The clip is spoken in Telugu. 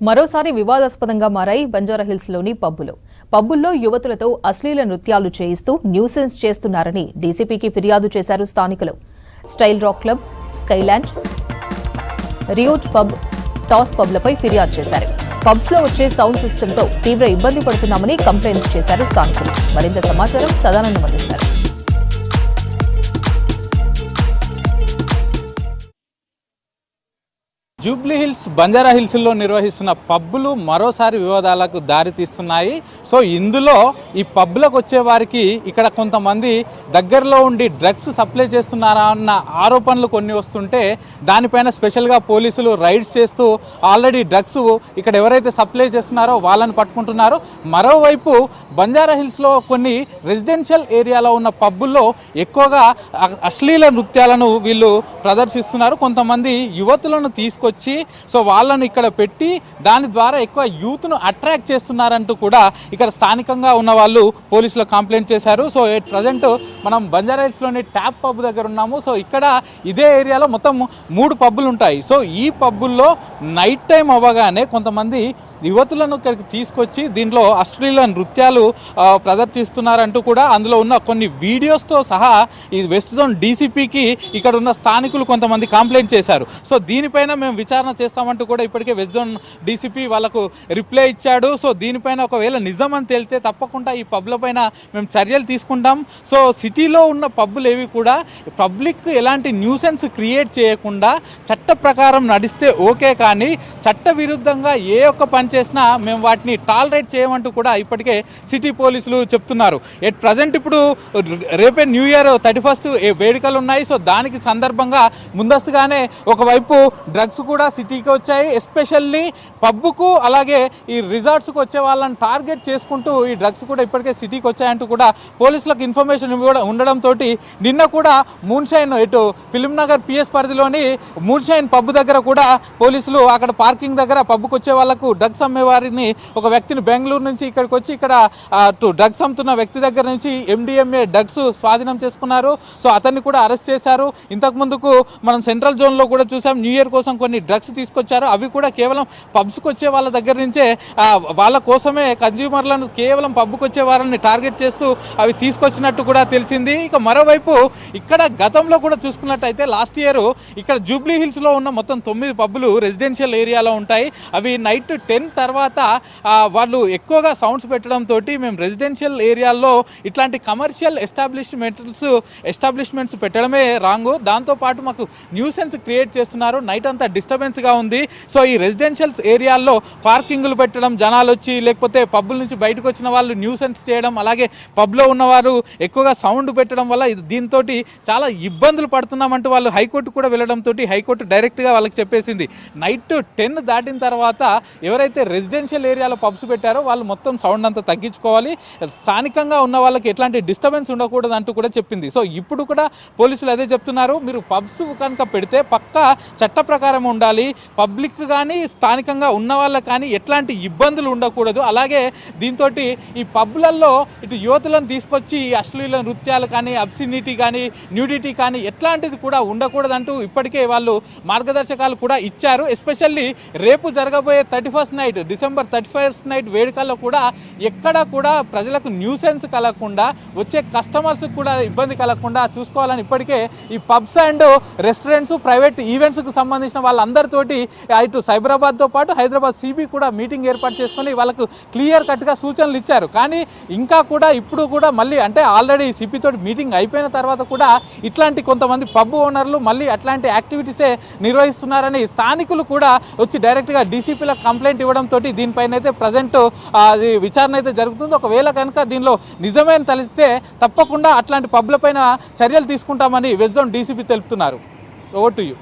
మరోసారి వివాదాస్పదంగా మారాయి బంజారాహిల్స్లోని పబ్బుల్లో యువతులతో అశ్లీల నృత్యాలు చేయిస్తూ న్యూసెన్స్ చేస్తున్నారని డీసీపీకి ఫిర్యాదు చేశారు స్థానికులు. Style rock club, Skyland, Riot pub, Toss పబ్లపై ఫిర్యాదు చేశారు. పబ్స్లో వచ్చే సౌండ్ సిస్టంతో తీవ్ర ఇబ్బంది పడుతున్నామని కంప్లైంట్స్ చేశారు స్థానికులు. మరింత సమాచారం సదానందం అందిస్తారు. జూబ్లీహిల్స్, బంజారాహిల్స్లో నిర్వహిస్తున్న పబ్బులు మరోసారి వివాదాలకు దారితీస్తున్నాయి. సో ఇందులో ఈ పబ్లకు వచ్చే వారికి ఇక్కడ కొంతమంది దగ్గరలో ఉండి డ్రగ్స్ సప్లై చేస్తున్నారా అన్న ఆరోపణలు కొన్ని వస్తుంటే దానిపైన స్పెషల్గా పోలీసులు రైడ్స్ చేస్తూ ఆల్రెడీ డ్రగ్స్ ఇక్కడ ఎవరైతే సప్లై చేస్తున్నారో వాళ్ళని పట్టుకుంటున్నారు. మరోవైపు బంజారాహిల్స్లో కొన్ని రెసిడెన్షియల్ ఏరియాలో ఉన్న పబ్బుల్లో ఎక్కువగా అశ్లీల నృత్యాలను వీళ్ళు ప్రదర్శిస్తున్నారు. కొంతమంది యువతులను తీసుకొచ్చి సో వాళ్ళను ఇక్కడ పెట్టి దాని ద్వారా ఎక్కువ యూత్ను అట్రాక్ట్ చేస్తున్నారంటూ కూడా ఇక్కడ స్థానికంగా ఉన్న వాళ్ళు పోలీసులు కంప్లైంట్ చేశారు. సో ప్రజెంట్ మనం బంజారాహిల్స్లోని ట్యాప్ పబ్ దగ్గర ఉన్నాము. సో ఇక్కడ ఇదే ఏరియాలో మొత్తం 3 పబ్బులు ఉంటాయి. సో ఈ పబ్బుల్లో నైట్ టైం అవ్వగానే కొంతమంది యువతులను ఇక్కడికి తీసుకొచ్చి దీంట్లో అశ్లీల నృత్యాలు ప్రదర్శిస్తున్నారంటూ కూడా అందులో ఉన్న కొన్ని వీడియోస్తో సహా ఈ వెస్ట్ జోన్ డీసీపీకి ఇక్కడ ఉన్న స్థానికులు కొంతమంది కంప్లైంట్ చేశారు. సో దీనిపైన మేము విచారణ చేస్తామంటూ కూడా ఇప్పటికే వెస్ట్ జోన్ డీసీపీ వాళ్ళకు రిప్లై ఇచ్చాడు. సో దీనిపైన ఒకవేళ నిజం అని తేలితే తప్పకుండా ఈ పబ్ల పైన మేము చర్యలు తీసుకుంటాం. సో సిటీలో ఉన్న పబ్బులు ఏవి కూడా పబ్లిక్ ఎలాంటి న్యూసెన్స్ క్రియేట్ చేయకుండా చట్ట ప్రకారం నడిస్తే ఓకే, కానీ చట్ట విరుద్ధంగా ఏ ఒక్క పని చేసినా మేము వాటిని టాలరేట్ చేయమంటూ కూడా ఇప్పటికే సిటీ పోలీసులు చెప్తున్నారు. ఎట్ ప్రజెంట్ ఇప్పుడు రేపే న్యూ ఇయర్ 31st వేడుకలు ఉన్నాయి. సో దానికి సందర్భంగా ముందస్తుగానే ఒకవైపు డ్రగ్స్ కూడా సిటీకి వచ్చాయి. ఎస్పెషల్లీ పబ్బుకు అలాగే ఈ రిసార్ట్స్కి వచ్చే వాళ్ళని టార్గెట్ చేసుకుంటూ ఈ డ్రగ్స్ కూడా ఇప్పటికే సిటీకి వచ్చాయంటూ కూడా పోలీసులకు ఇన్ఫర్మేషన్ ఉండడంతో నిన్న కూడా మూన్షైన్ ఇటు ఫిలిం నగర్ పిఎస్ పరిధిలోని మూన్షైన్ పబ్ దగ్గర కూడా పోలీసులు అక్కడ పార్కింగ్ దగ్గర పబ్బుకు వచ్చే వాళ్ళకు డ్రగ్స్ అమ్మేవారిని ఒక వ్యక్తిని బెంగళూరు నుంచి ఇక్కడికి వచ్చి ఇక్కడ డ్రగ్స్ అమ్ముతున్న వ్యక్తి దగ్గర నుంచి ఎండిఎంఏ డ్రగ్స్ స్వాధీనం చేసుకున్నారు. సో అతన్ని కూడా అరెస్ట్ చేశారు. ఇంతకు ముందుకు మనం సెంట్రల్ జోన్లో కూడా చూసాం, న్యూ ఇయర్ కోసం కొన్ని డ్రగ్స్ తీసుకొచ్చారు. అవి కూడా కేవలం పబ్స్కి వచ్చే వాళ్ళ దగ్గర నుంచే వాళ్ళ కోసమే కన్జ్యూమర్లను కేవలం పబ్కి వచ్చే వాళ్ళని టార్గెట్ చేస్తూ అవి తీసుకొచ్చినట్టు కూడా తెలిసింది. ఇక మరోవైపు ఇక్కడ గతంలో కూడా చూసుకున్నట్టయితే లాస్ట్ ఇయర్ ఇక్కడ జూబ్లీ హిల్స్లో ఉన్న మొత్తం 9 పబ్బులు రెసిడెన్షియల్ ఏరియాలో ఉంటాయి. అవి నైట్ 10 తర్వాత వాళ్ళు ఎక్కువగా సౌండ్స్ పెట్టడంతో మేము రెసిడెన్షియల్ ఏరియాల్లో ఇట్లాంటి కమర్షియల్ ఎస్టాబ్లిష్మెంట్స్ పెట్టడమే రాంగు. దాంతోపాటు మాకు న్యూసెన్స్ క్రియేట్ చేస్తున్నారు, నైట్ అంతా డిస్టర్బెన్స్గా ఉంది. సో ఈ రెసిడెన్షియల్స్ ఏరియాల్లో పార్కింగ్లు పెట్టడం, జనాలు వచ్చి లేకపోతే పబ్బుల నుంచి బయటకు వచ్చిన వాళ్ళు న్యూసెన్స్ చేయడం, అలాగే పబ్లో ఉన్నవారు ఎక్కువగా సౌండ్ పెట్టడం వల్ల దీంతో చాలా ఇబ్బందులు పడుతున్నామంటూ వాళ్ళు హైకోర్టు కూడా వెళ్ళడంతో హైకోర్టు డైరెక్ట్గా వాళ్ళకి చెప్పేసింది నైట్ 10 దాటిన తర్వాత ఎవరైతే రెసిడెన్షియల్ ఏరియాలో పబ్స్ పెట్టారో వాళ్ళు మొత్తం సౌండ్ అంతా తగ్గించుకోవాలి, స్థానికంగా ఉన్న వాళ్ళకి ఎట్లాంటి డిస్టర్బెన్స్ ఉండకూడదు అంటూ కూడా చెప్పింది. సో ఇప్పుడు కూడా పోలీసులు అదే చెప్తున్నారు, మీరు పబ్స్ కనుక పెడితే పక్కా చట్ట ప్రకారం ఉండాలి, పబ్లిక్ కానీ స్థానికంగా ఉన్న వాళ్ళకి కానీ ఎట్లాంటి ఇబ్బందులు ఉండకూడదు. అలాగే దీంతో ఈ పబ్లలో ఇటు యువతులను తీసుకొచ్చి అశ్లీల నృత్యాలు కానీ, అబ్సినిటీ కానీ, న్యూడిటీ కానీ ఎట్లాంటిది కూడా ఉండకూడదంటూ ఇప్పటికే వాళ్ళు మార్గదర్శకాలు కూడా ఇచ్చారు. ఎస్పెషల్లీ రేపు జరగబోయే 31st night, December 31st night వేడుకల్లో కూడా ఎక్కడ కూడా ప్రజలకు న్యూసెన్స్ కలగకుండా, వచ్చే కస్టమర్స్కి కూడా ఇబ్బంది కలగకుండా చూసుకోవాలని ఇప్పటికే ఈ పబ్స్ అండ్ రెస్టారెంట్స్, ప్రైవేట్ ఈవెంట్స్కి సంబంధించిన వాళ్ళందరితోటి ఇటు సైబరాబాద్తో పాటు హైదరాబాద్ సిబి కూడా మీటింగ్ ఏర్పాటు చేసుకొని వాళ్ళకు క్లియర్ కట్గా సూచనలు ఇచ్చారు. కానీ ఇంకా కూడా ఇప్పుడు కూడా మళ్ళీ అంటే ఆల్రెడీ సిపితో మీటింగ్ అయిపోయిన తర్వాత కూడా ఇట్లాంటి కొంతమంది పబ్ ఓనర్లు మళ్ళీ అట్లాంటి యాక్టివిటీసే నిర్వహిస్తున్నారని స్థానికులు కూడా వచ్చి డైరెక్ట్గా డీసీపీలకు కంప్లైంట్ ఇవ్వడంతో దీనిపైన అయితే ప్రజెంట్ విచారణ అయితే జరుగుతుంది. ఒకవేళ కనుక దీనిలో నిజమే అని తెలిస్తే తప్పకుండా అట్లాంటి పబ్ల పైన చర్యలు తీసుకుంటామని వెస్ట్ జోన్ డీసీపీ తెలుపుతున్నారు. Over to you.